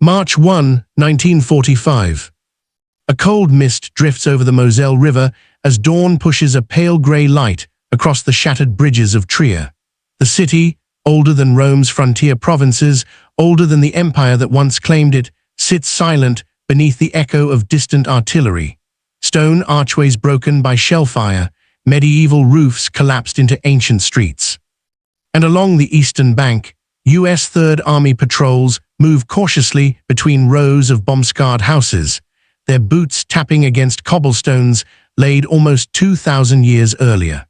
March 1, 1945. A cold mist drifts over the Moselle River as dawn pushes a pale grey light across the shattered bridges of Trier. The city, older than Rome's frontier provinces, older than the empire that once claimed it, sits silent beneath the echo of distant artillery. Stone archways broken by shellfire, medieval roofs collapsed into ancient streets. And along the eastern bank, U.S. Third Army patrols move cautiously between rows of bomb-scarred houses, their boots tapping against cobblestones laid almost 2,000 years earlier.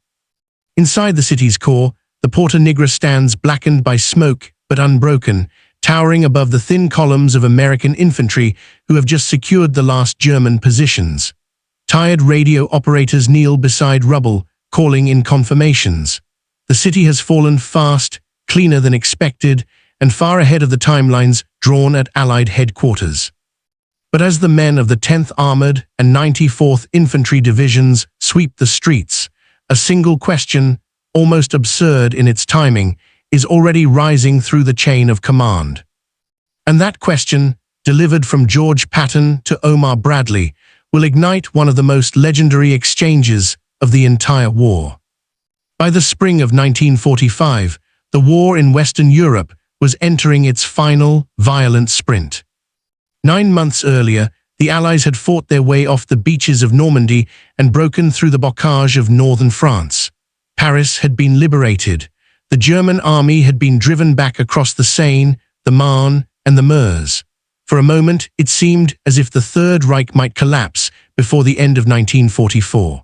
Inside the city's core, the Porta Nigra stands blackened by smoke but unbroken, towering above the thin columns of American infantry who have just secured the last German positions. Tired radio operators kneel beside rubble, calling in confirmations. The city has fallen fast, cleaner than expected, and far ahead of the timelines drawn at Allied headquarters. But as the men of the 10th Armored and 94th Infantry Divisions sweep the streets, a single question, almost absurd in its timing, is already rising through the chain of command. And that question, delivered from George Patton to Omar Bradley, will ignite one of the most legendary exchanges of the entire war. By the spring of 1945, the war in Western Europe was entering its final, violent sprint. 9 months earlier, the Allies had fought their way off the beaches of Normandy and broken through the bocage of northern France. Paris had been liberated. The German army had been driven back across the Seine, the Marne, and the Meuse. For a moment, it seemed as if the Third Reich might collapse before the end of 1944.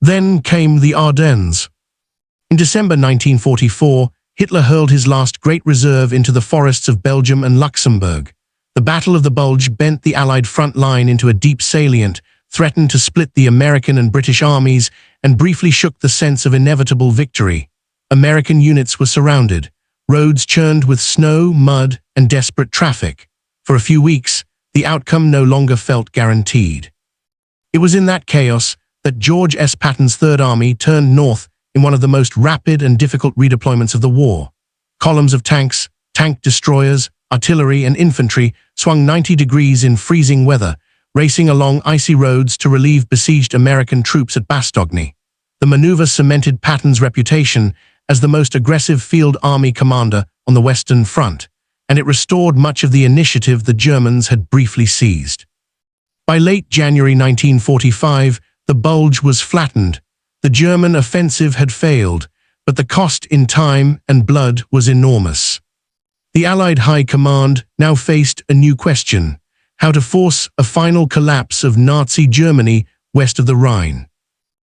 Then came the Ardennes. In December 1944, Hitler hurled his last great reserve into the forests of Belgium and Luxembourg. The Battle of the Bulge bent the Allied front line into a deep salient, threatened to split the American and British armies, and briefly shook the sense of inevitable victory. American units were surrounded, roads churned with snow, mud, and desperate traffic. For a few weeks, the outcome no longer felt guaranteed. It was in that chaos that George S. Patton's Third Army turned north in one of the most rapid and difficult redeployments of the war. Columns of tanks, tank destroyers, artillery, and infantry swung 90 degrees in freezing weather, racing along icy roads to relieve besieged American troops at Bastogne. The maneuver cemented Patton's reputation as the most aggressive field army commander on the Western Front, and it restored much of the initiative the Germans had briefly seized. By late January 1945, the Bulge was flattened. The German offensive had failed, but the cost in time and blood was enormous. The Allied High Command now faced a new question: how to force a final collapse of Nazi Germany west of the Rhine.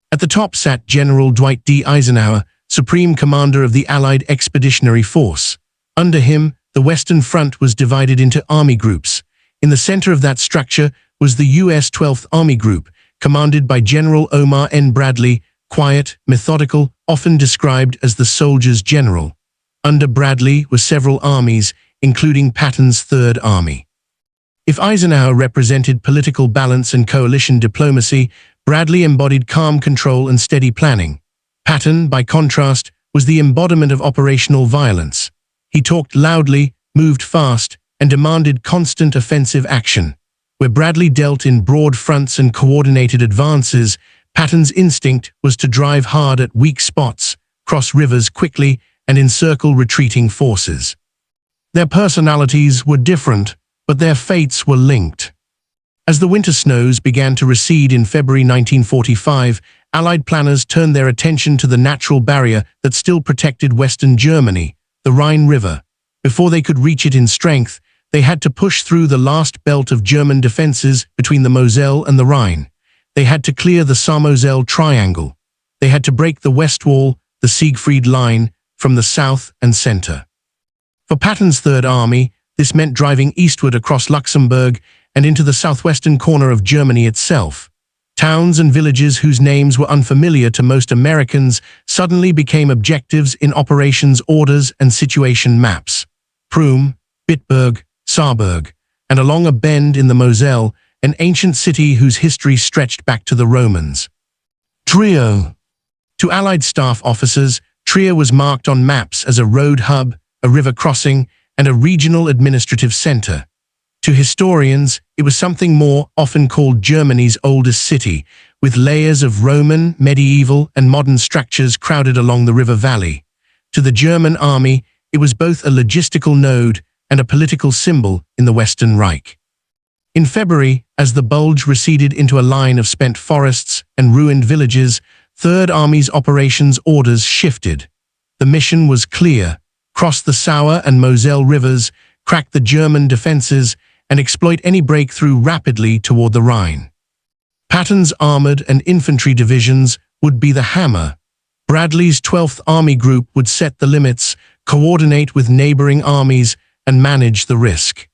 At the top sat General Dwight D. Eisenhower, Supreme Commander of the Allied Expeditionary Force. Under him, the Western Front was divided into army groups. In the center of that structure was the U.S. 12th Army Group, commanded by General Omar N. Bradley, quiet, methodical, often described as the soldier's general. Under Bradley were several armies, including Patton's Third Army. If Eisenhower represented political balance and coalition diplomacy, Bradley embodied calm control and steady planning. Patton, by contrast, was the embodiment of operational violence. He talked loudly, moved fast, and demanded constant offensive action. Where Bradley dealt in broad fronts and coordinated advances, Patton's instinct was to drive hard at weak spots, cross rivers quickly, and encircle retreating forces. Their personalities were different, but their fates were linked. As the winter snows began to recede in February 1945, Allied planners turned their attention to the natural barrier that still protected Western Germany, the Rhine River. Before they could reach it in strength, they had to push through the last belt of German defenses between the Moselle and the Rhine. They had to clear the Sarre-Moselle Triangle. They had to break the West Wall, the Siegfried Line, from the south and center. For Patton's Third Army, this meant driving eastward across Luxembourg and into the southwestern corner of Germany itself. Towns and villages whose names were unfamiliar to most Americans suddenly became objectives in operations orders and situation maps. Prüm, Bitburg, Saarburg, and along a bend in the Moselle, an ancient city whose history stretched back to the Romans. Trier. To Allied staff officers, Trier was marked on maps as a road hub, a river crossing, and a regional administrative center. To historians, it was something more, often called Germany's oldest city, with layers of Roman, medieval, and modern structures crowded along the river valley. To the German army, it was both a logistical node and a political symbol in the Western Reich. In February, as the bulge receded into a line of spent forests and ruined villages, Third Army's operations orders shifted. The mission was clear: cross the Sauer and Moselle rivers, crack the German defenses, and exploit any breakthrough rapidly toward the Rhine. Patton's armored and infantry divisions would be the hammer. Bradley's 12th Army Group would set the limits, coordinate with neighboring armies, and manage the risk.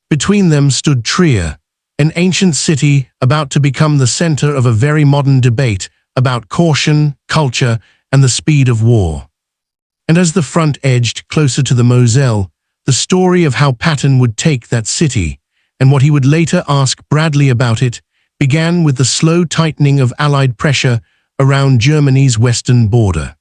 Between them stood Trier, an ancient city about to become the center of a very modern debate about caution, culture, and the speed of war. And as the front edged closer to the Moselle, the story of how Patton would take that city, and what he would later ask Bradley about it, began with the slow tightening of Allied pressure around Germany's western border.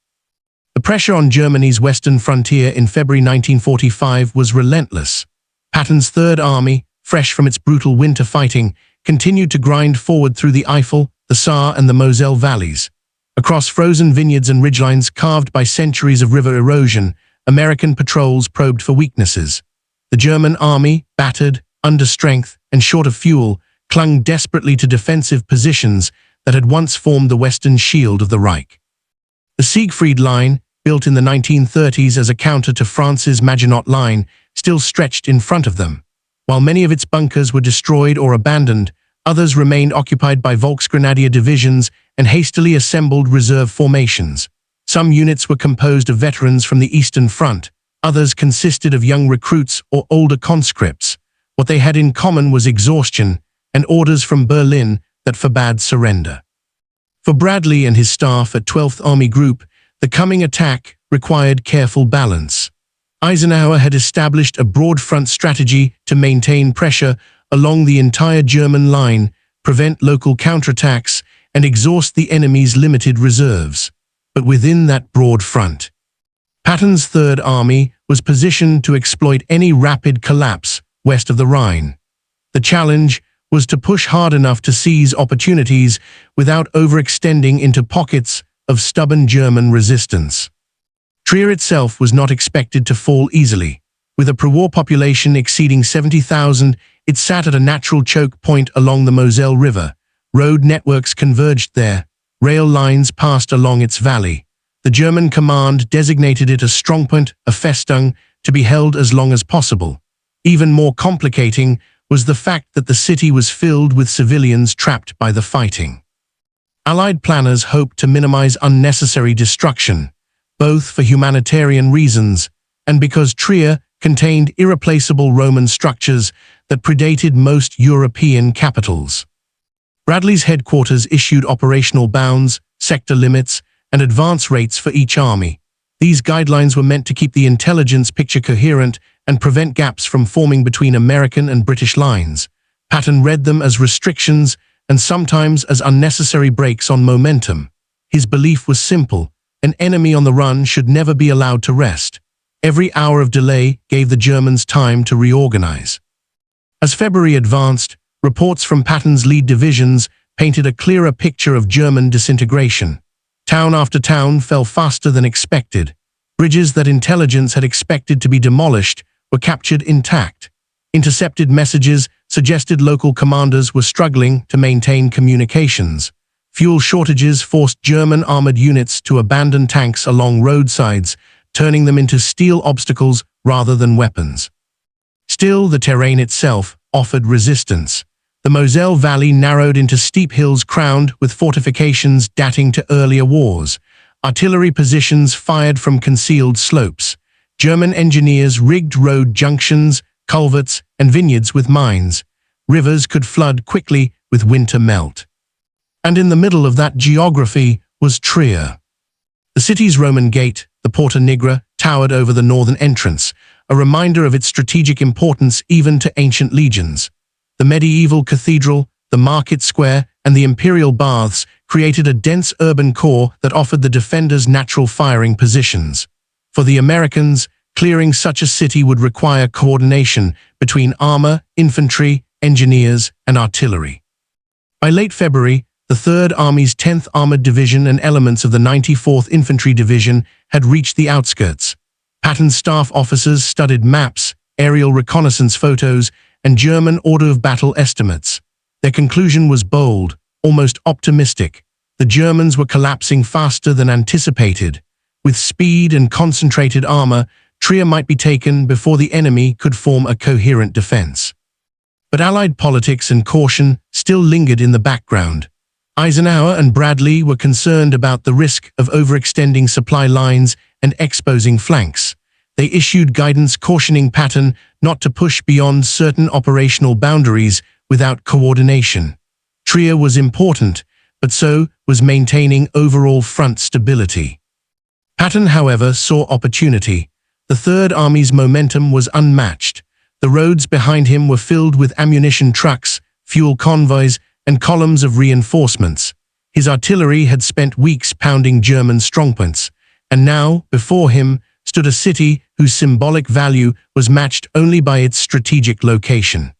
The pressure on Germany's western frontier in February 1945 was relentless. Patton's Third Army, fresh from its brutal winter fighting, continued to grind forward through the Eifel, the Saar, and the Moselle valleys. Across frozen vineyards and ridgelines carved by centuries of river erosion, American patrols probed for weaknesses. The German army, battered, under strength, and short of fuel, clung desperately to defensive positions that had once formed the western shield of the Reich. The Siegfried Line, built in the 1930s as a counter to France's Maginot Line, still stretched in front of them. While many of its bunkers were destroyed or abandoned, others remained occupied by Volksgrenadier divisions and hastily assembled reserve formations. Some units were composed of veterans from the Eastern Front, others consisted of young recruits or older conscripts. What they had in common was exhaustion and orders from Berlin that forbade surrender. For Bradley and his staff at 12th Army Group, the coming attack required careful balance. Eisenhower had established a broad front strategy to maintain pressure along the entire German line, prevent local counterattacks, and exhaust the enemy's limited reserves. But within that broad front, Patton's Third Army was positioned to exploit any rapid collapse west of the Rhine. The challenge was to push hard enough to seize opportunities without overextending into pockets of stubborn German resistance. Trier itself was not expected to fall easily. With a pre-war population exceeding 70,000, it sat at a natural choke point along the Moselle River. Road networks converged there. Rail lines passed along its valley. The German command designated it a strongpoint, a Festung, to be held as long as possible. Even more complicating was the fact that the city was filled with civilians trapped by the fighting. Allied planners hoped to minimize unnecessary destruction, both for humanitarian reasons and because Trier contained irreplaceable Roman structures that predated most European capitals. Bradley's headquarters issued operational bounds, sector limits, and advance rates for each army. These guidelines were meant to keep the intelligence picture coherent and prevent gaps from forming between American and British lines. Patton read them as restrictions and sometimes as unnecessary breaks on momentum. His belief was simple: an enemy on the run should never be allowed to rest. Every hour of delay gave the Germans time to reorganize. As February advanced, reports from Patton's lead divisions painted a clearer picture of German disintegration. Town after town fell faster than expected. Bridges that intelligence had expected to be demolished were captured intact. Intercepted messages suggested local commanders were struggling to maintain communications. Fuel shortages forced German armored units to abandon tanks along roadsides, turning them into steel obstacles rather than weapons. Still, the terrain itself offered resistance. The Moselle Valley narrowed into steep hills crowned with fortifications dating to earlier wars. Artillery positions fired from concealed slopes. German engineers rigged road junctions, culverts, and vineyards with mines. Rivers could flood quickly with winter melt. And in the middle of that geography was Trier. The city's Roman gate, the Porta Nigra, towered over the northern entrance, a reminder of its strategic importance even to ancient legions. The medieval cathedral, the market square, and the imperial baths created a dense urban core that offered the defenders natural firing positions. For the Americans, Clearing such a city would require coordination between armor, infantry, engineers, and artillery. By late February, the 3rd Army's 10th Armored Division and elements of the 94th Infantry Division had reached the outskirts. Patton's staff officers studied maps, aerial reconnaissance photos, and German order of battle estimates. Their conclusion was bold, almost optimistic. The Germans were collapsing faster than anticipated. With speed and concentrated armor, Trier might be taken before the enemy could form a coherent defense. But Allied politics and caution still lingered in the background. Eisenhower and Bradley were concerned about the risk of overextending supply lines and exposing flanks. They issued guidance cautioning Patton not to push beyond certain operational boundaries without coordination. Trier was important, but so was maintaining overall front stability. Patton, however, saw opportunity. The 3rd Army's momentum was unmatched. The roads behind him were filled with ammunition trucks, fuel convoys, and columns of reinforcements. His artillery had spent weeks pounding German strongpoints, and now, before him, stood a city whose symbolic value was matched only by its strategic location.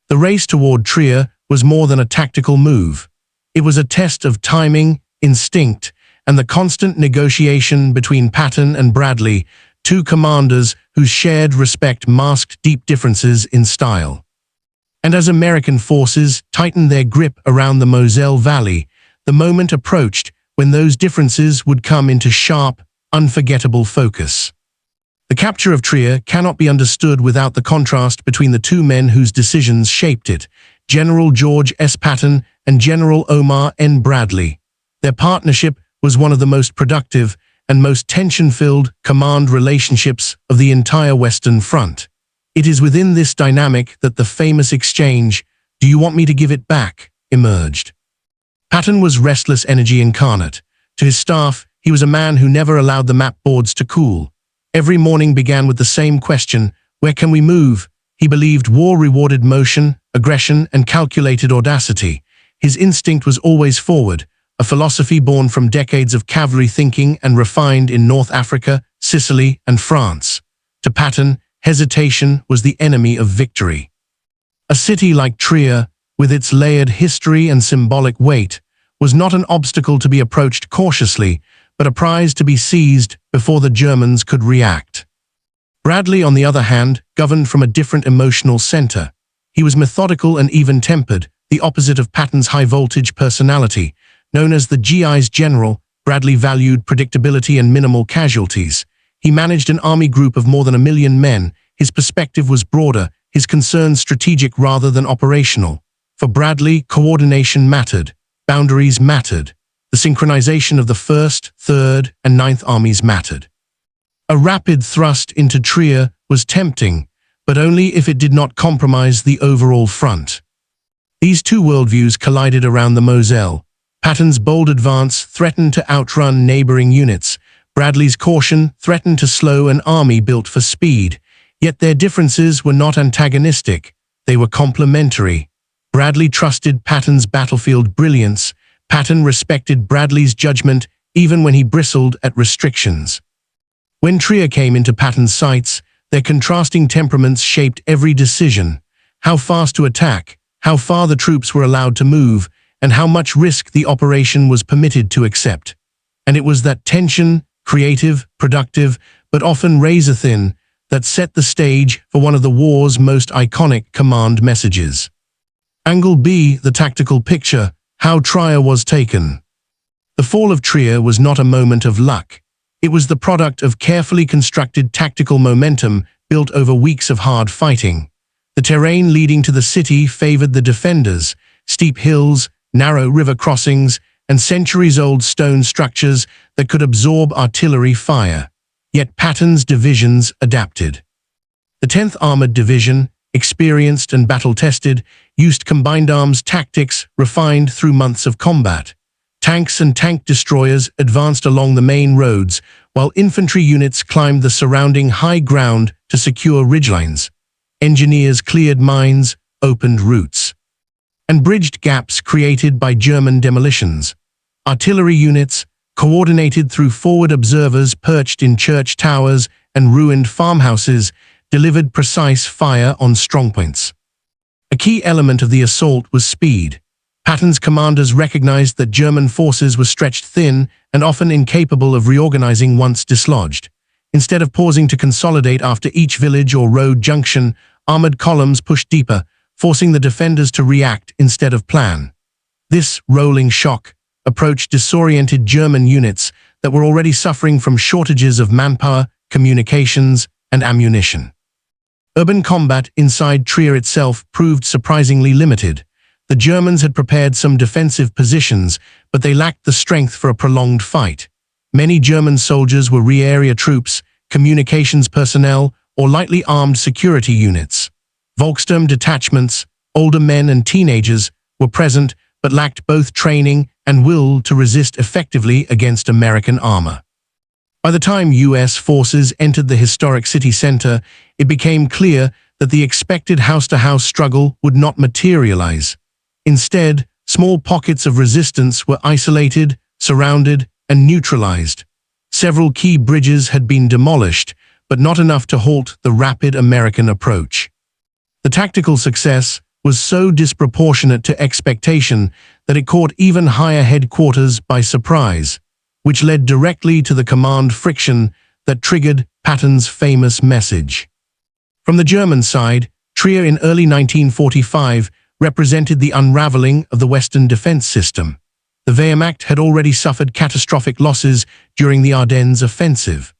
The race toward Trier was more than a tactical move. It was a test of timing, instinct, and the constant negotiation between Patton and Bradley, 2 commanders whose shared respect masked deep differences in style. And as American forces tightened their grip around the Moselle Valley, the moment approached when those differences would come into sharp, unforgettable focus. The capture of Trier cannot be understood without the contrast between the 2 men whose decisions shaped it, General George S. Patton and General Omar N. Bradley. Their partnership was one of the most productive and most tension-filled command relationships of the entire Western Front. It is within this dynamic that the famous exchange, "Do you want me to give it back?" emerged. Patton was restless energy incarnate. To his staff, he was a man who never allowed the map boards to cool. Every morning began with the same question, "Where can we move?" He believed war rewarded motion, aggression, and calculated audacity. His instinct was always forward, a philosophy born from decades of cavalry thinking and refined in North Africa, Sicily, and France. To Patton, hesitation was the enemy of victory. A city like Trier, with its layered history and symbolic weight, was not an obstacle to be approached cautiously, but a prize to be seized before the Germans could react. Bradley, on the other hand, governed from a different emotional center. He was methodical and even-tempered, the opposite of Patton's high-voltage personality. Known as the GI's general, Bradley valued predictability and minimal casualties. He managed an army group of more than 1 million men. His perspective was broader, his concerns strategic rather than operational. For Bradley, coordination mattered, boundaries mattered. The synchronization of the 1st, 3rd, and 9th Armies mattered. A rapid thrust into Trier was tempting, but only if it did not compromise the overall front. These 2 worldviews collided around the Moselle. Patton's bold advance threatened to outrun neighboring units. Bradley's caution threatened to slow an army built for speed. Yet their differences were not antagonistic. They were complementary. Bradley trusted Patton's battlefield brilliance. Patton respected Bradley's judgment even when he bristled at restrictions. When Trier came into Patton's sights, their contrasting temperaments shaped every decision. How fast to attack, how far the troops were allowed to move, and how much risk the operation was permitted to accept. And it was that tension, creative, productive, but often razor-thin, that set the stage for one of the war's most iconic command messages. Angle B, the tactical picture, how Trier was taken. The fall of Trier was not a moment of luck. It was the product of carefully constructed tactical momentum built over weeks of hard fighting. The terrain leading to the city favored the defenders, steep hills, narrow river crossings, and centuries-old stone structures that could absorb artillery fire. Yet Patton's divisions adapted. The 10th Armored Division, experienced and battle-tested, used combined arms tactics refined through months of combat. Tanks and tank destroyers advanced along the main roads, while infantry units climbed the surrounding high ground to secure ridgelines. Engineers cleared mines, opened routes, and bridged gaps created by German demolitions. Artillery units, coordinated through forward observers perched in church towers and ruined farmhouses delivered precise fire on strongpoints. A key element of the assault was speed. Patton's commanders recognized that German forces were stretched thin and often incapable of reorganizing once dislodged. Instead of pausing to consolidate after each village or road junction, armored columns pushed deeper, forcing the defenders to react instead of plan. This rolling shock approach disoriented German units that were already suffering from shortages of manpower, communications, and ammunition. Urban combat inside Trier itself proved surprisingly limited. The Germans had prepared some defensive positions, but they lacked the strength for a prolonged fight. Many German soldiers were rear-area troops, communications personnel, or lightly armed security units. Volkssturm detachments, older men and teenagers, were present but lacked both training and will to resist effectively against American armor. By the time U.S. forces entered the historic city center, it became clear that the expected house-to-house struggle would not materialize. Instead, small pockets of resistance were isolated, surrounded, and neutralized. Several key bridges had been demolished, but not enough to halt the rapid American approach. The tactical success was so disproportionate to expectation that it caught even higher headquarters by surprise, which led directly to the command friction that triggered Patton's famous message. From the German side, Trier in early 1945 represented the unraveling of the Western defense system. The Wehrmacht had already suffered catastrophic losses during the Ardennes offensive.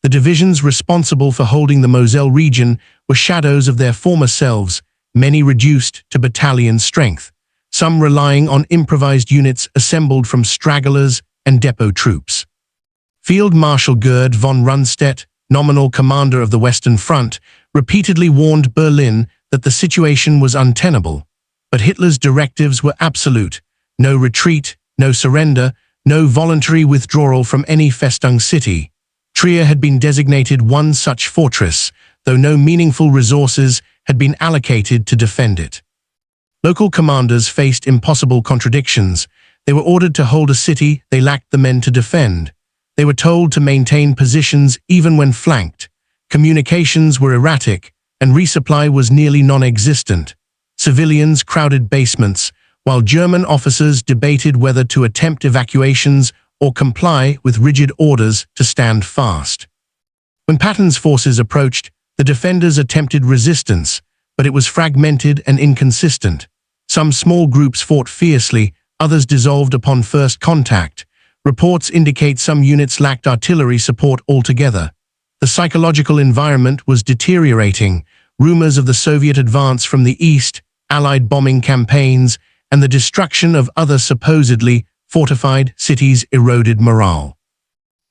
The divisions responsible for holding the Moselle region were shadows of their former selves, many reduced to battalion strength, some relying on improvised units assembled from stragglers and depot troops. Field Marshal Gerd von Rundstedt, nominal commander of the Western Front, repeatedly warned Berlin that the situation was untenable. But Hitler's directives were absolute: no retreat, no surrender, no voluntary withdrawal from any Festung city. Trier had been designated one such fortress, though no meaningful resources had been allocated to defend it. Local commanders faced impossible contradictions. They were ordered to hold a city they lacked the men to defend. They were told to maintain positions even when flanked. Communications were erratic, and resupply was nearly non-existent. Civilians crowded basements, while German officers debated whether to attempt evacuations or comply with rigid orders to stand fast. When Patton's forces approached, the defenders attempted resistance, but it was fragmented and inconsistent. Some small groups fought fiercely, others dissolved upon first contact. Reports indicate some units lacked artillery support altogether. The psychological environment was deteriorating. Rumors of the Soviet advance from the east, Allied bombing campaigns, and the destruction of other supposedly fortified cities eroded morale.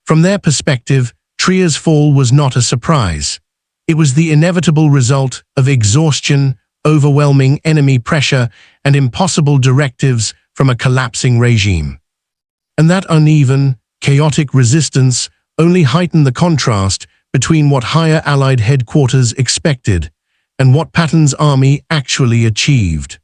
From their perspective, Trier's fall was not a surprise. It was the inevitable result of exhaustion, overwhelming enemy pressure, and impossible directives from a collapsing regime. And that uneven, chaotic resistance only heightened the contrast between what higher Allied headquarters expected and what Patton's army actually achieved.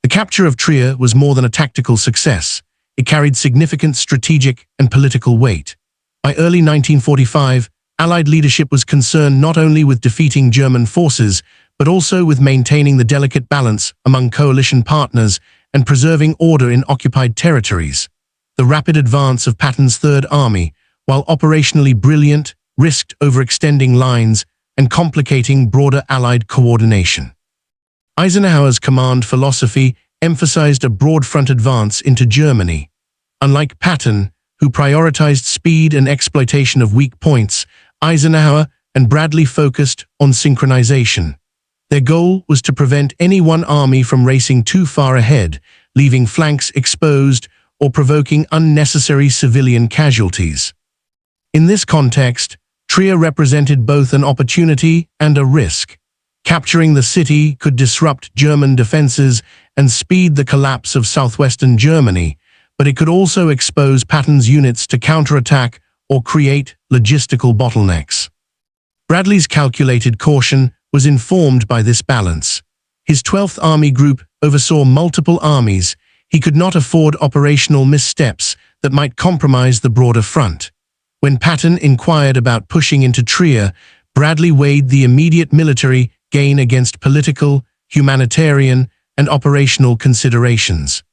The capture of Trier was more than a tactical success. It carried significant strategic and political weight. By early 1945, Allied leadership was concerned not only with defeating German forces, but also with maintaining the delicate balance among coalition partners and preserving order in occupied territories. The rapid advance of Patton's Third Army, while operationally brilliant, risked overextending lines and complicating broader Allied coordination. Eisenhower's command philosophy emphasized a broad front advance into Germany. Unlike Patton, who prioritized speed and exploitation of weak points, Eisenhower and Bradley focused on synchronization. Their goal was to prevent any one army from racing too far ahead, leaving flanks exposed or provoking unnecessary civilian casualties. In this context, Trier represented both an opportunity and a risk. Capturing the city could disrupt German defenses and speed the collapse of southwestern Germany, but it could also expose Patton's units to counterattack or create logistical bottlenecks. Bradley's calculated caution was informed by this balance. His 12th Army Group oversaw multiple armies. He could not afford operational missteps that might compromise the broader front. When Patton inquired about pushing into Trier, Bradley weighed the immediate military gain against political, humanitarian, and operational considerations.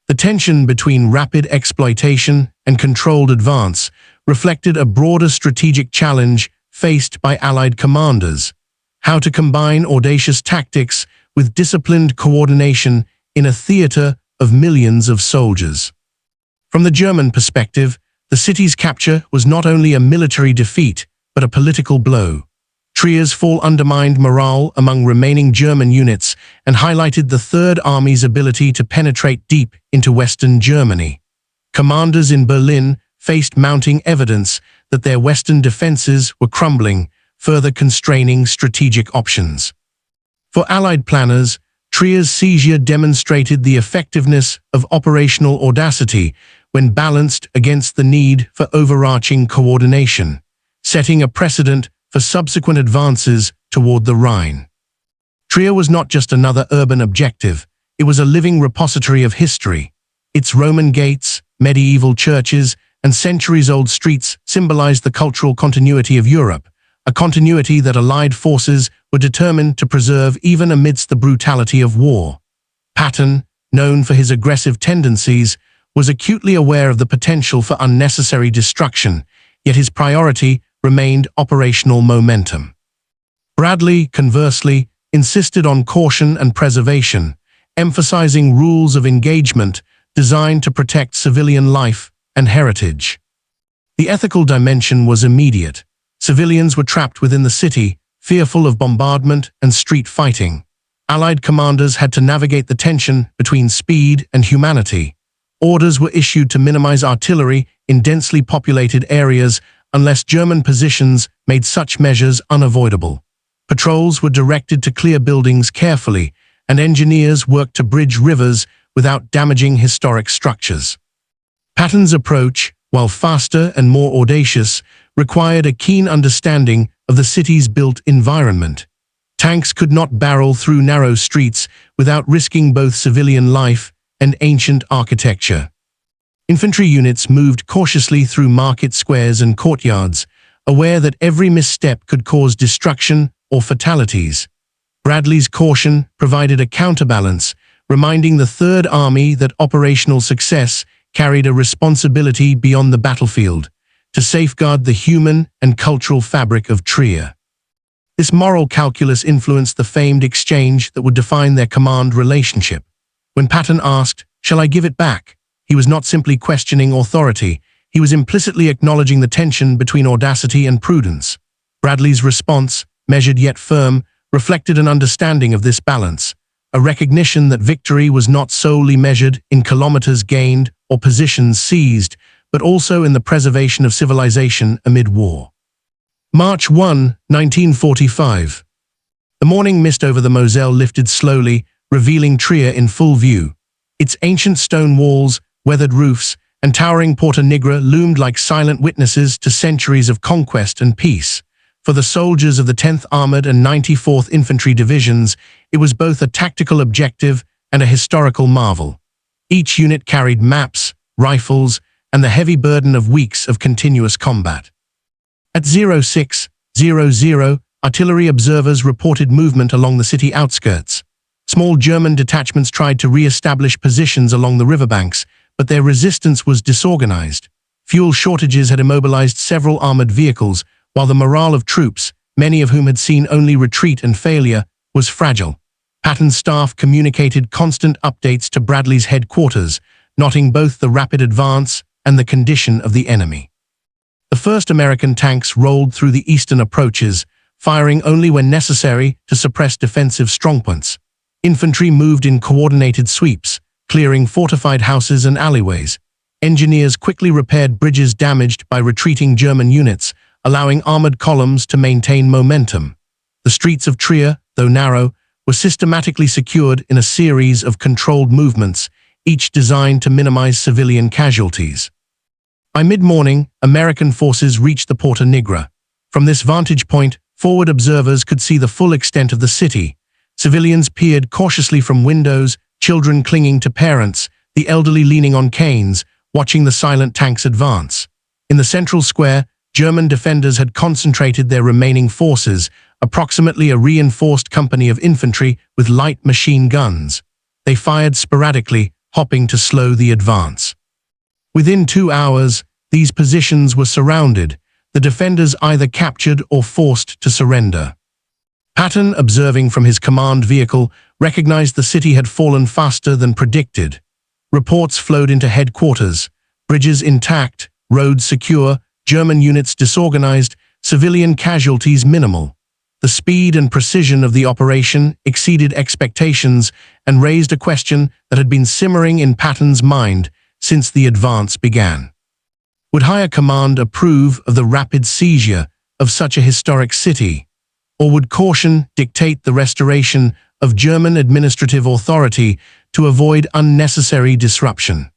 The tension between rapid exploitation and controlled advance reflected a broader strategic challenge faced by Allied commanders: how to combine audacious tactics with disciplined coordination in a theater of millions of soldiers. From the German perspective, the city's capture was not only a military defeat, but a political blow. Trier's fall undermined morale among remaining German units and highlighted the Third Army's ability to penetrate deep into Western Germany. Commanders in Berlin faced mounting evidence that their Western defenses were crumbling, further constraining strategic options. For Allied planners, Trier's seizure demonstrated the effectiveness of operational audacity when balanced against the need for overarching coordination, setting a precedent for subsequent advances toward the Rhine. Trier was not just another urban objective, it was a living repository of history. Its Roman gates, medieval churches, and centuries-old streets symbolized the cultural continuity of Europe, a continuity that Allied forces were determined to preserve even amidst the brutality of war. Patton, known for his aggressive tendencies, was acutely aware of the potential for unnecessary destruction, yet his priority remained operational momentum. Bradley, conversely, insisted on caution and preservation, emphasizing rules of engagement designed to protect civilian life and heritage. The ethical dimension was immediate. Civilians were trapped within the city, fearful of bombardment and street fighting. Allied commanders had to navigate the tension between speed and humanity. Orders were issued to minimize artillery in densely populated areas unless German positions made such measures unavoidable. Patrols were directed to clear buildings carefully, and engineers worked to bridge rivers without damaging historic structures. Patton's approach, while faster and more audacious, required a keen understanding of the city's built environment. Tanks could not barrel through narrow streets without risking both civilian life and ancient architecture. Infantry units moved cautiously through market squares and courtyards, aware that every misstep could cause destruction or fatalities. Bradley's caution provided a counterbalance, reminding the Third Army that operational success carried a responsibility beyond the battlefield, to safeguard the human and cultural fabric of Trier. This moral calculus influenced the famed exchange that would define their command relationship. When Patton asked, "Shall I give it back?" he was not simply questioning authority, he was implicitly acknowledging the tension between audacity and prudence. Bradley's response, measured yet firm, reflected an understanding of this balance, a recognition that victory was not solely measured in kilometers gained or positions seized, but also in the preservation of civilization amid war. March 1, 1945. The morning mist over the Moselle lifted slowly, revealing Trier in full view. Its ancient stone walls, weathered roofs, and towering Porta Nigra loomed like silent witnesses to centuries of conquest and peace. For the soldiers of the 10th Armored and 94th Infantry Divisions, it was both a tactical objective and a historical marvel. Each unit carried maps, rifles, and the heavy burden of weeks of continuous combat. At 06:00, artillery observers reported movement along the city outskirts. Small German detachments tried to re-establish positions along the riverbanks, but their resistance was disorganized. Fuel shortages had immobilized several armored vehicles, while the morale of troops, many of whom had seen only retreat and failure, was fragile. Patton's staff communicated constant updates to Bradley's headquarters, noting both the rapid advance and the condition of the enemy. The first American tanks rolled through the eastern approaches, firing only when necessary to suppress defensive strongpoints. Infantry moved in coordinated sweeps, clearing fortified houses and alleyways. Engineers quickly repaired bridges damaged by retreating German units, allowing armored columns to maintain momentum. The streets of Trier, though narrow, were systematically secured in a series of controlled movements, each designed to minimize civilian casualties. By mid-morning, American forces reached the Porta Nigra. From this vantage point, forward observers could see the full extent of the city. Civilians peered cautiously from windows, children clinging to parents, the elderly leaning on canes, watching the silent tanks advance. In the central square, German defenders had concentrated their remaining forces, approximately a reinforced company of infantry with light machine guns. They fired sporadically, hoping to slow the advance. Within 2 hours, these positions were surrounded, the defenders either captured or forced to surrender. Patton, observing from his command vehicle, recognized the city had fallen faster than predicted. Reports flowed into headquarters: bridges intact, roads secure, German units disorganized, civilian casualties minimal. The speed and precision of the operation exceeded expectations and raised a question that had been simmering in Patton's mind since the advance began. Would higher command approve of the rapid seizure of such a historic city? Or would caution dictate the restoration of German administrative authority to avoid unnecessary disruption?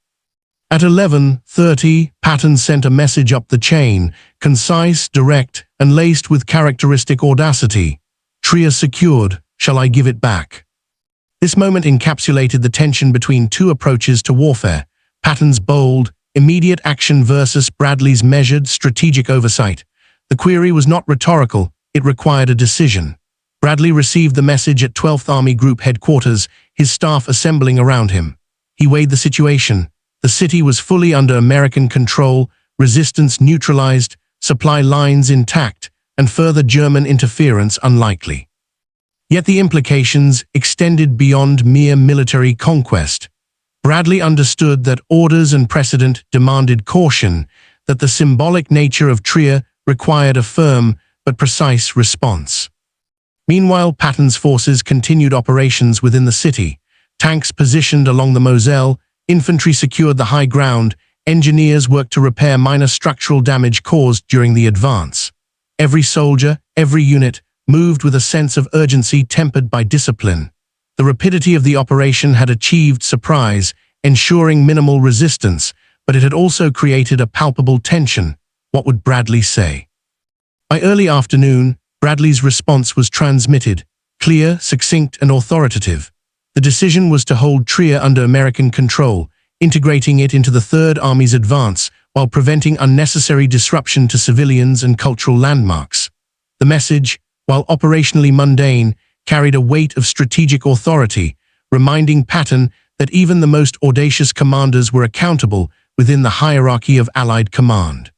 At 11:30, Patton sent a message up the chain, concise, direct, and laced with characteristic audacity. "Trier secured, shall I give it back?" This moment encapsulated the tension between two approaches to warfare: Patton's bold, immediate action versus Bradley's measured, strategic oversight. The query was not rhetorical, it required a decision. Bradley received the message at 12th Army Group headquarters, his staff assembling around him. He weighed the situation. The city was fully under American control, resistance neutralized, supply lines intact, and further German interference unlikely. Yet the implications extended beyond mere military conquest. Bradley understood that orders and precedent demanded caution, that the symbolic nature of Trier required a firm but precise response. Meanwhile, Patton's forces continued operations within the city. Tanks positioned along the Moselle, infantry secured the high ground, engineers worked to repair minor structural damage caused during the advance. Every soldier, every unit, moved with a sense of urgency tempered by discipline. The rapidity of the operation had achieved surprise, ensuring minimal resistance, but it had also created a palpable tension. What would Bradley say? By early afternoon, Bradley's response was transmitted, clear, succinct, and authoritative. The decision was to hold Trier under American control, integrating it into the Third Army's advance while preventing unnecessary disruption to civilians and cultural landmarks. The message, while operationally mundane, carried a weight of strategic authority, reminding Patton that even the most audacious commanders were accountable within the hierarchy of Allied command.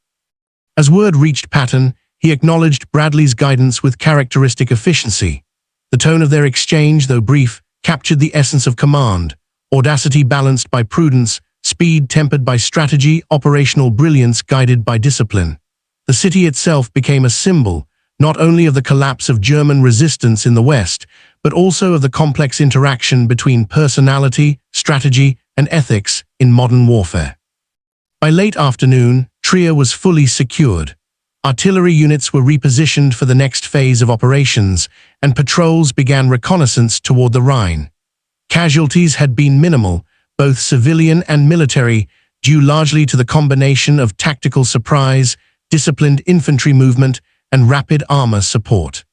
As word reached Patton, he acknowledged Bradley's guidance with characteristic efficiency. The tone of their exchange, though brief, captured the essence of command: audacity balanced by prudence, speed tempered by strategy, operational brilliance guided by discipline. The city itself became a symbol, not only of the collapse of German resistance in the West, but also of the complex interaction between personality, strategy, and ethics in modern warfare. By late afternoon, Trier was fully secured. Artillery units were repositioned for the next phase of operations, and patrols began reconnaissance toward the Rhine. Casualties had been minimal, both civilian and military, due largely to the combination of tactical surprise, disciplined infantry movement, and rapid armor support.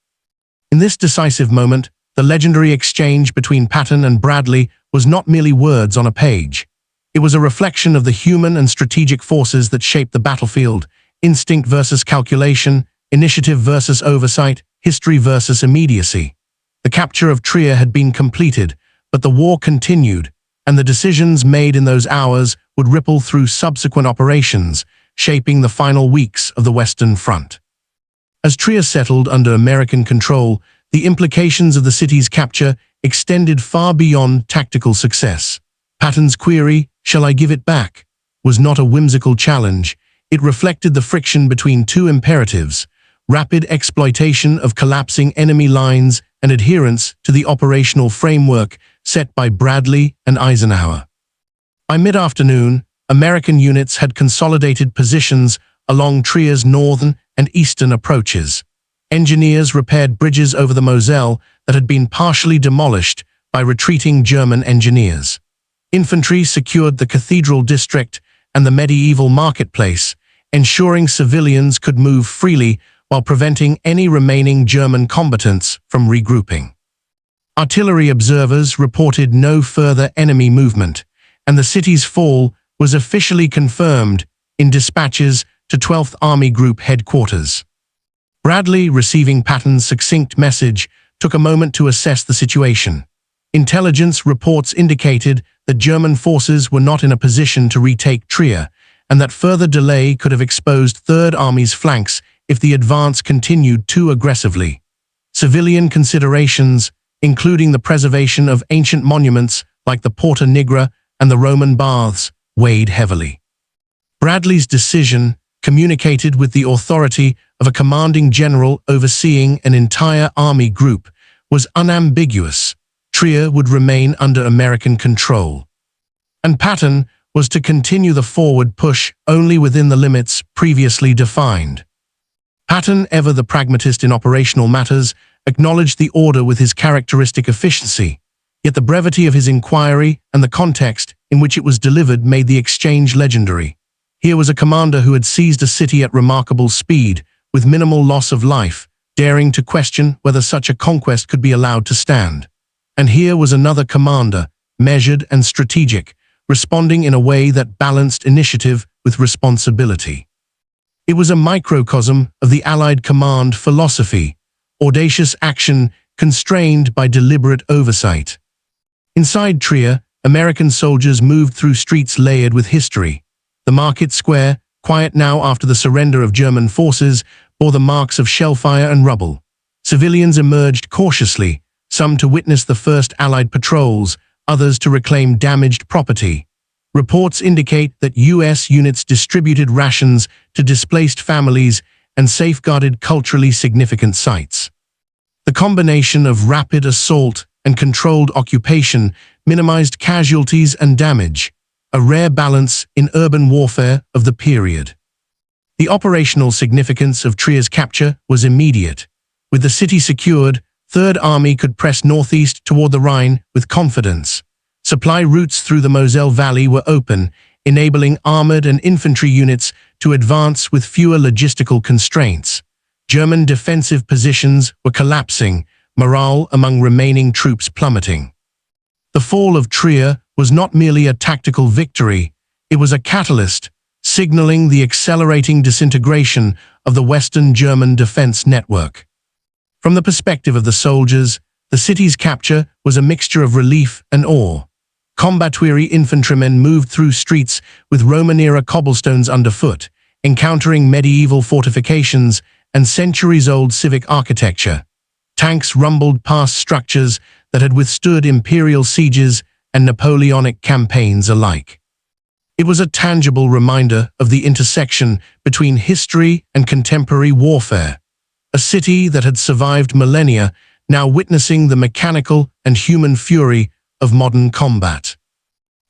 In this decisive moment, the legendary exchange between Patton and Bradley was not merely words on a page. It was a reflection of the human and strategic forces that shaped the battlefield: instinct versus calculation, initiative versus oversight, history versus immediacy. The capture of Trier had been completed, but the war continued, and the decisions made in those hours would ripple through subsequent operations, shaping the final weeks of the Western Front. As Trier settled under American control, the implications of the city's capture extended far beyond tactical success. Patton's query, "Shall I give it back?" was not a whimsical challenge. It reflected the friction between two imperatives: rapid exploitation of collapsing enemy lines and adherence to the operational framework set by Bradley and Eisenhower. By mid-afternoon, American units had consolidated positions along Trier's northern and eastern approaches. Engineers repaired bridges over the Moselle that had been partially demolished by retreating German engineers. Infantry secured the Cathedral District and the medieval marketplace, ensuring civilians could move freely while preventing any remaining German combatants from regrouping. Artillery observers reported no further enemy movement, and the city's fall was officially confirmed in dispatches to 12th Army Group headquarters. Bradley, receiving Patton's succinct message, took a moment to assess the situation. Intelligence reports indicated that German forces were not in a position to retake Trier, and that further delay could have exposed Third Army's flanks if the advance continued too aggressively. Civilian considerations, including the preservation of ancient monuments like the Porta Nigra and the Roman baths, weighed heavily. Bradley's decision, communicated with the authority of a commanding general overseeing an entire army group, was unambiguous. Trier would remain under American control, and Patton was to continue the forward push only within the limits previously defined. Patton, ever the pragmatist in operational matters, acknowledged the order with his characteristic efficiency, yet the brevity of his inquiry and the context in which it was delivered made the exchange legendary. Here was a commander who had seized a city at remarkable speed, with minimal loss of life, daring to question whether such a conquest could be allowed to stand. And here was another commander, measured and strategic, responding in a way that balanced initiative with responsibility. It was a microcosm of the Allied command philosophy, audacious action constrained by deliberate oversight. Inside Trier, American soldiers moved through streets layered with history. The market square, quiet now after the surrender of German forces, bore the marks of shellfire and rubble. Civilians emerged cautiously, some to witness the first Allied patrols, others to reclaim damaged property. Reports indicate that U.S. units distributed rations to displaced families and safeguarded culturally significant sites. The combination of rapid assault and controlled occupation minimized casualties and damage, a rare balance in urban warfare of the period. The operational significance of Trier's capture was immediate. With the city secured, Third Army could press northeast toward the Rhine with confidence. Supply routes through the Moselle Valley were open, enabling armored and infantry units to advance with fewer logistical constraints. German defensive positions were collapsing, morale among remaining troops plummeting. The fall of Trier was not merely a tactical victory, it was a catalyst, signaling the accelerating disintegration of the Western German defense network. From the perspective of the soldiers, the city's capture was a mixture of relief and awe. Combat-weary infantrymen moved through streets with Roman-era cobblestones underfoot, encountering medieval fortifications and centuries-old civic architecture. Tanks rumbled past structures that had withstood imperial sieges and Napoleonic campaigns alike. It was a tangible reminder of the intersection between history and contemporary warfare. A city that had survived millennia, now witnessing the mechanical and human fury of modern combat.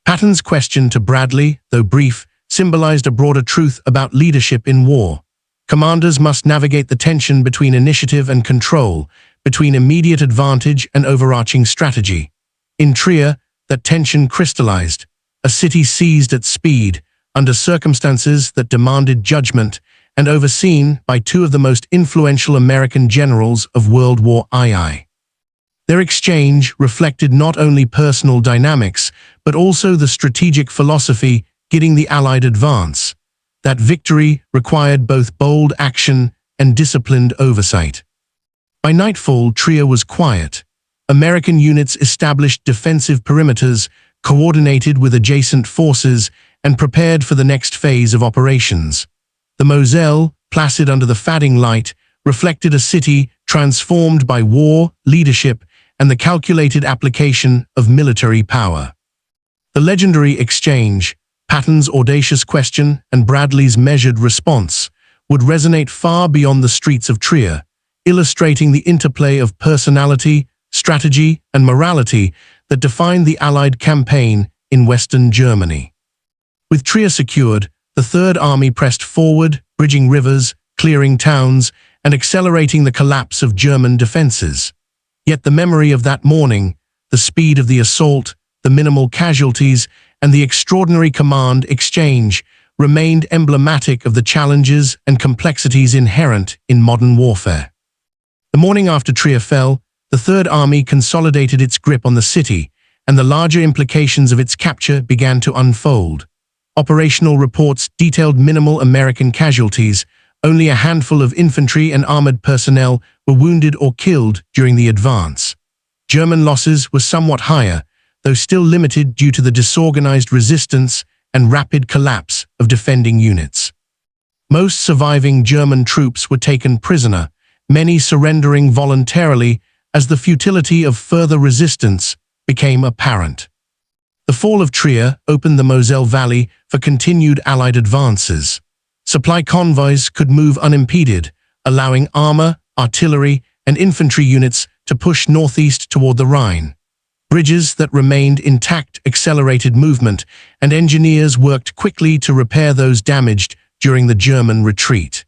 Patton's question to Bradley, though brief, symbolized a broader truth about leadership in war. Commanders must navigate the tension between initiative and control, between immediate advantage and overarching strategy. In Trier, that tension crystallized, a city seized at speed, under circumstances that demanded judgment, and overseen by two of the most influential American generals of World War II. Their exchange reflected not only personal dynamics, but also the strategic philosophy guiding the Allied advance. That victory required both bold action and disciplined oversight. By nightfall, Trier was quiet. American units established defensive perimeters, coordinated with adjacent forces, and prepared for the next phase of operations. The Moselle, placid under the fading light, reflected a city transformed by war, leadership, and the calculated application of military power. The legendary exchange, Patton's audacious question and Bradley's measured response, would resonate far beyond the streets of Trier, illustrating the interplay of personality, strategy, and morality that defined the Allied campaign in Western Germany. With Trier secured, the Third Army pressed forward, bridging rivers, clearing towns, and accelerating the collapse of German defenses. Yet the memory of that morning, the speed of the assault, the minimal casualties, and the extraordinary command exchange remained emblematic of the challenges and complexities inherent in modern warfare. The morning after Trier fell, the Third Army consolidated its grip on the city, and the larger implications of its capture began to unfold. Operational reports detailed minimal American casualties. Only a handful of infantry and armored personnel were wounded or killed during the advance. German losses were somewhat higher, though still limited due to the disorganized resistance and rapid collapse of defending units. Most surviving German troops were taken prisoner, many surrendering voluntarily as the futility of further resistance became apparent. The fall of Trier opened the Moselle Valley for continued Allied advances. Supply convoys could move unimpeded, allowing armor, artillery, and infantry units to push northeast toward the Rhine. Bridges that remained intact accelerated movement, and engineers worked quickly to repair those damaged during the German retreat.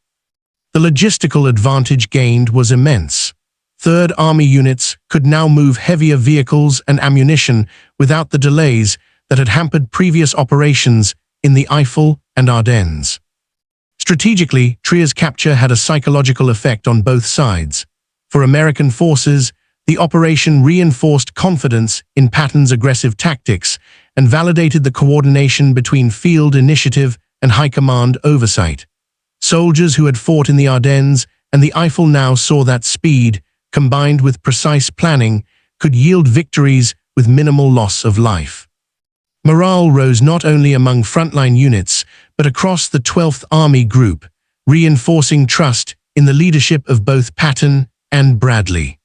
The logistical advantage gained was immense. Third Army units could now move heavier vehicles and ammunition without the delays that had hampered previous operations in the Eifel and Ardennes. Strategically, Trier's capture had a psychological effect on both sides. For American forces, the operation reinforced confidence in Patton's aggressive tactics and validated the coordination between field initiative and high command oversight. Soldiers who had fought in the Ardennes and the Eifel now saw that speed, combined with precise planning, could yield victories with minimal loss of life. Morale rose not only among frontline units, but across the 12th Army Group, reinforcing trust in the leadership of both Patton and Bradley.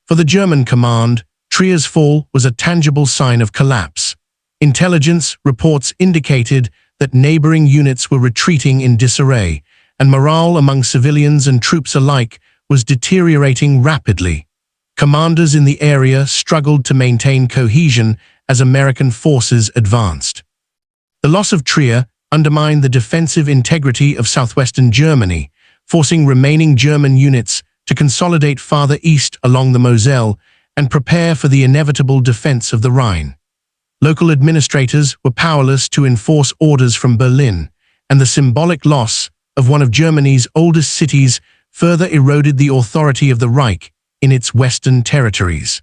For the German command, Trier's fall was a tangible sign of collapse. Intelligence reports indicated that neighboring units were retreating in disarray, and morale among civilians and troops alike was deteriorating rapidly. Commanders in the area struggled to maintain cohesion as American forces advanced. The loss of Trier undermined the defensive integrity of southwestern Germany, forcing remaining German units to consolidate farther east along the Moselle and prepare for the inevitable defense of the Rhine. Local administrators were powerless to enforce orders from Berlin, and the symbolic loss of one of Germany's oldest cities further eroded the authority of the Reich in its western territories.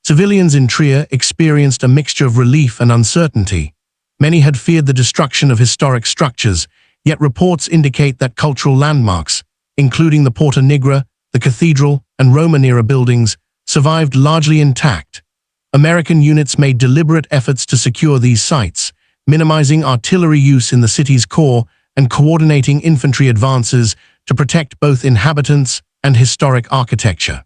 Civilians in Trier experienced a mixture of relief and uncertainty. Many had feared the destruction of historic structures, yet reports indicate that cultural landmarks, including the Porta Nigra, the cathedral, and Roman-era buildings, survived largely intact. American units made deliberate efforts to secure these sites, minimizing artillery use in the city's core and coordinating infantry advances to protect both inhabitants and historic architecture.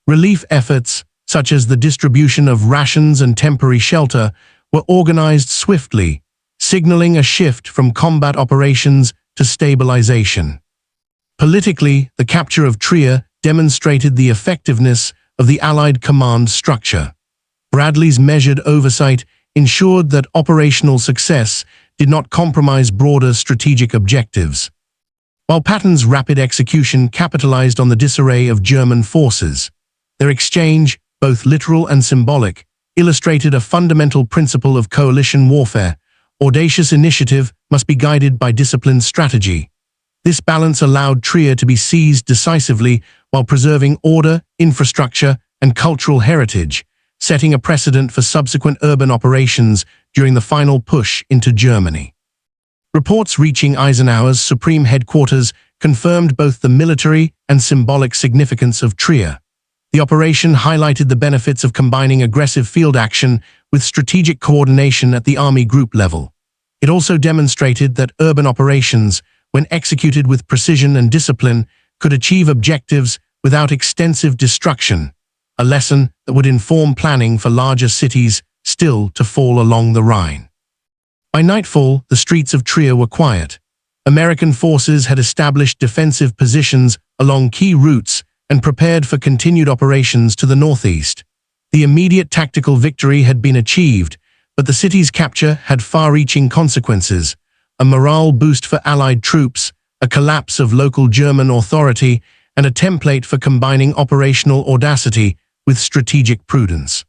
Relief efforts, such as the distribution of rations and temporary shelter, were organized swiftly, signaling a shift from combat operations to stabilization. Politically, the capture of Trier demonstrated the effectiveness of the Allied command structure. Bradley's measured oversight ensured that operational success did not compromise broader strategic objectives, while Patton's rapid execution capitalized on the disarray of German forces. Their exchange, both literal and symbolic, illustrated a fundamental principle of coalition warfare. Audacious initiative must be guided by disciplined strategy. This balance allowed Trier to be seized decisively while preserving order, infrastructure, and cultural heritage, setting a precedent for subsequent urban operations during the final push into Germany. Reports reaching Eisenhower's Supreme Headquarters confirmed both the military and symbolic significance of Trier. The operation highlighted the benefits of combining aggressive field action with strategic coordination at the Army Group level. It also demonstrated that urban operations, when executed with precision and discipline, could achieve objectives without extensive destruction, a lesson that would inform planning for larger cities still to fall along the Rhine. By nightfall, the streets of Trier were quiet. American forces had established defensive positions along key routes and prepared for continued operations to the northeast. The immediate tactical victory had been achieved, but the city's capture had far-reaching consequences: a morale boost for Allied troops, a collapse of local German authority, and a template for combining operational audacity with strategic prudence.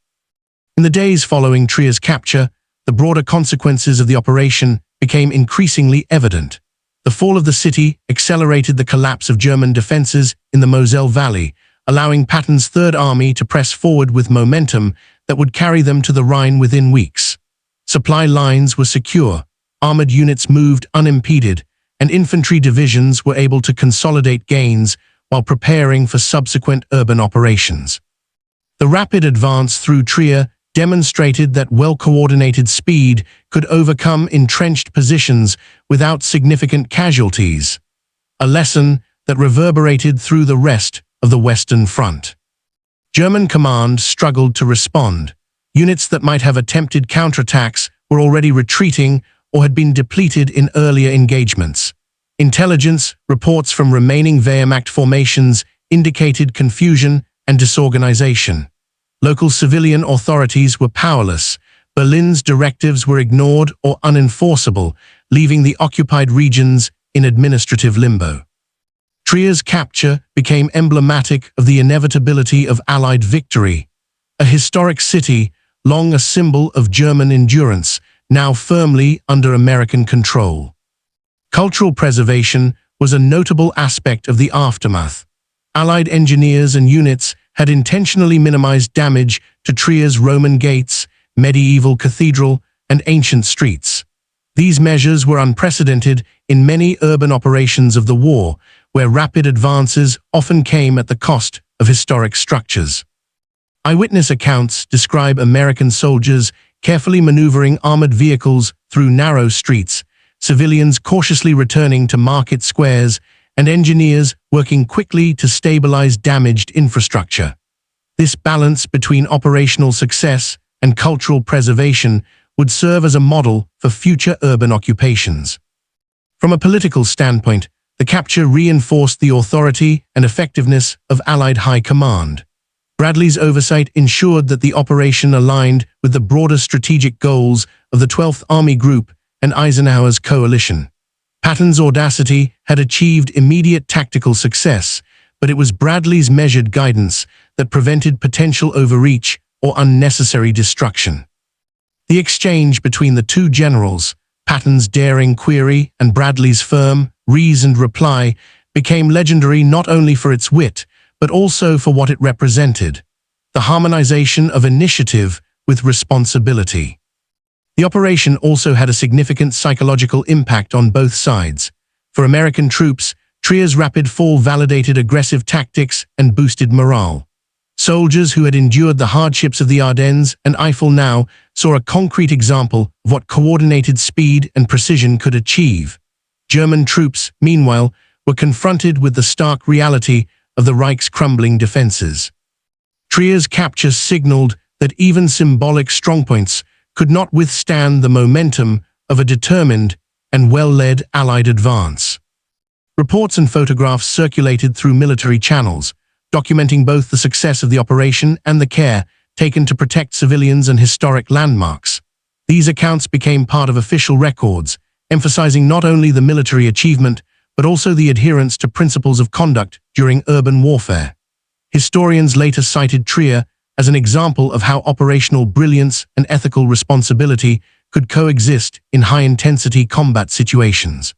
In the days following Trier's capture, the broader consequences of the operation became increasingly evident. The fall of the city accelerated the collapse of German defenses in the Moselle Valley, allowing Patton's Third Army to press forward with momentum that would carry them to the Rhine within weeks. Supply lines were secure, armored units moved unimpeded, and infantry divisions were able to consolidate gains while preparing for subsequent urban operations. The rapid advance through Trier demonstrated that well-coordinated speed could overcome entrenched positions without significant casualties, a lesson that reverberated through the rest of the Western Front. German command struggled to respond. Units that might have attempted counterattacks were already retreating or had been depleted in earlier engagements. Intelligence reports from remaining Wehrmacht formations indicated confusion and disorganization. Local civilian authorities were powerless. Berlin's directives were ignored or unenforceable, leaving the occupied regions in administrative limbo. Trier's capture became emblematic of the inevitability of Allied victory. A historic city, long a symbol of German endurance, now firmly under American control. Cultural preservation was a notable aspect of the aftermath. Allied engineers and units had intentionally minimized damage to Trier's Roman gates, medieval cathedral, and ancient streets. These measures were unprecedented in many urban operations of the war, where rapid advances often came at the cost of historic structures. Eyewitness accounts describe American soldiers carefully maneuvering armored vehicles through narrow streets, civilians cautiously returning to market squares, and engineers working quickly to stabilize damaged infrastructure. This balance between operational success and cultural preservation would serve as a model for future urban occupations. From a political standpoint, the capture reinforced the authority and effectiveness of Allied high command. Bradley's oversight ensured that the operation aligned with the broader strategic goals of the 12th Army Group and Eisenhower's coalition. Patton's audacity had achieved immediate tactical success, but it was Bradley's measured guidance that prevented potential overreach or unnecessary destruction. The exchange between the two generals, Patton's daring query and Bradley's firm, reasoned reply, became legendary not only for its wit, but also for what it represented: the harmonization of initiative with responsibility. The operation also had a significant psychological impact on both sides. For American troops, Trier's rapid fall validated aggressive tactics and boosted morale. Soldiers who had endured the hardships of the Ardennes and Eifel now saw a concrete example of what coordinated speed and precision could achieve. German troops, meanwhile, were confronted with the stark reality of the Reich's crumbling defenses. Trier's capture signaled that even symbolic strongpoints could not withstand the momentum of a determined and well-led Allied advance. Reports and photographs circulated through military channels, documenting both the success of the operation and the care taken to protect civilians and historic landmarks. These accounts became part of official records, emphasizing not only the military achievement, but also the adherence to principles of conduct during urban warfare. Historians later cited Trier as an example of how operational brilliance and ethical responsibility could coexist in high-intensity combat situations.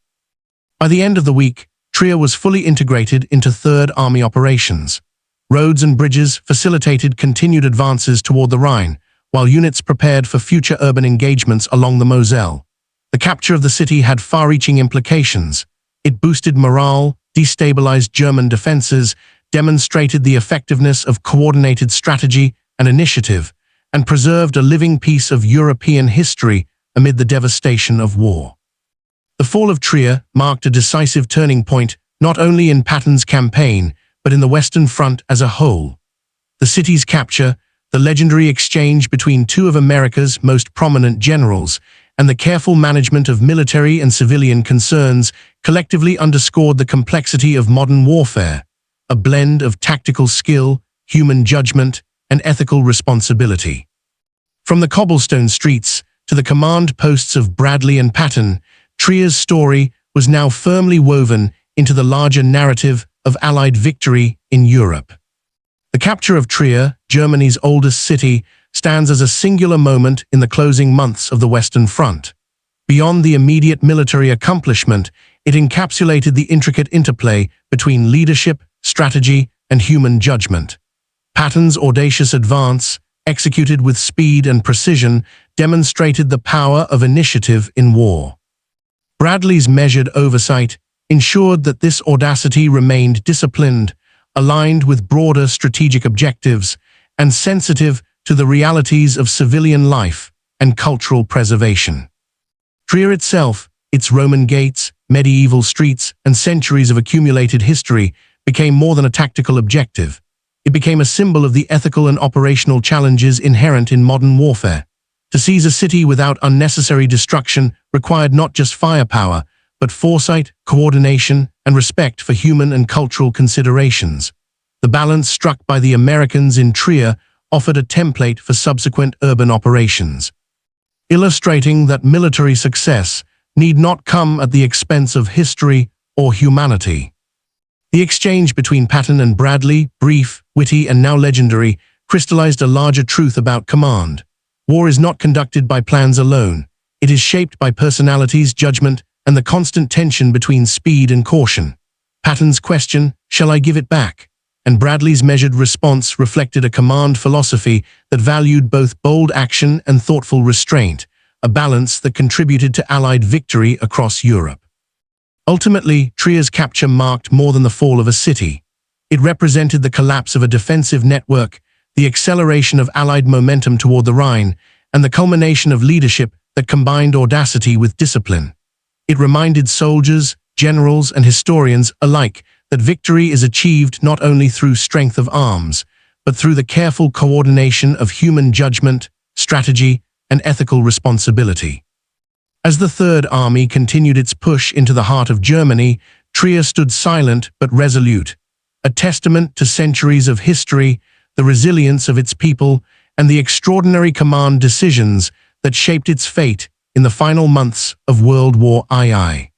By the end of the week, Trier was fully integrated into Third Army operations. Roads and bridges facilitated continued advances toward the Rhine, while units prepared for future urban engagements along the Moselle. The capture of the city had far-reaching implications. It boosted morale, destabilized German defenses, demonstrated the effectiveness of coordinated strategy and initiative, and preserved a living piece of European history amid the devastation of war. The fall of Trier marked a decisive turning point not only in Patton's campaign, but in the Western Front as a whole. The city's capture, the legendary exchange between two of America's most prominent generals, and the careful management of military and civilian concerns collectively underscored the complexity of modern warfare, a blend of tactical skill, human judgment, and ethical responsibility. From the cobblestone streets to the command posts of Bradley and Patton, Trier's story was now firmly woven into the larger narrative of Allied victory in Europe. The capture of Trier, Germany's oldest city, stands as a singular moment in the closing months of the Western Front. Beyond the immediate military accomplishment, it encapsulated the intricate interplay between leadership, strategy, and human judgment. Patton's audacious advance, executed with speed and precision, demonstrated the power of initiative in war. Bradley's measured oversight ensured that this audacity remained disciplined, aligned with broader strategic objectives, and sensitive to the realities of civilian life and cultural preservation. Trier itself, its Roman gates, medieval streets, and centuries of accumulated history became more than a tactical objective. It became a symbol of the ethical and operational challenges inherent in modern warfare. To seize a city without unnecessary destruction required not just firepower, but foresight, coordination, and respect for human and cultural considerations. The balance struck by the Americans in Trier offered a template for subsequent urban operations, illustrating that military success need not come at the expense of history or humanity. The exchange between Patton and Bradley, brief, witty, and now legendary, crystallized a larger truth about command. War is not conducted by plans alone. It is shaped by personalities, judgment, and the constant tension between speed and caution. Patton's question, "Shall I give it back?" and Bradley's measured response reflected a command philosophy that valued both bold action and thoughtful restraint, a balance that contributed to Allied victory across Europe. Ultimately, Trier's capture marked more than the fall of a city. It represented the collapse of a defensive network, the acceleration of Allied momentum toward the Rhine, and the culmination of leadership that combined audacity with discipline. It reminded soldiers, generals, and historians alike that victory is achieved not only through strength of arms, but through the careful coordination of human judgment, strategy, and ethical responsibility. As the Third Army continued its push into the heart of Germany, Trier stood silent but resolute, a testament to centuries of history, the resilience of its people, and the extraordinary command decisions that shaped its fate in the final months of World War II.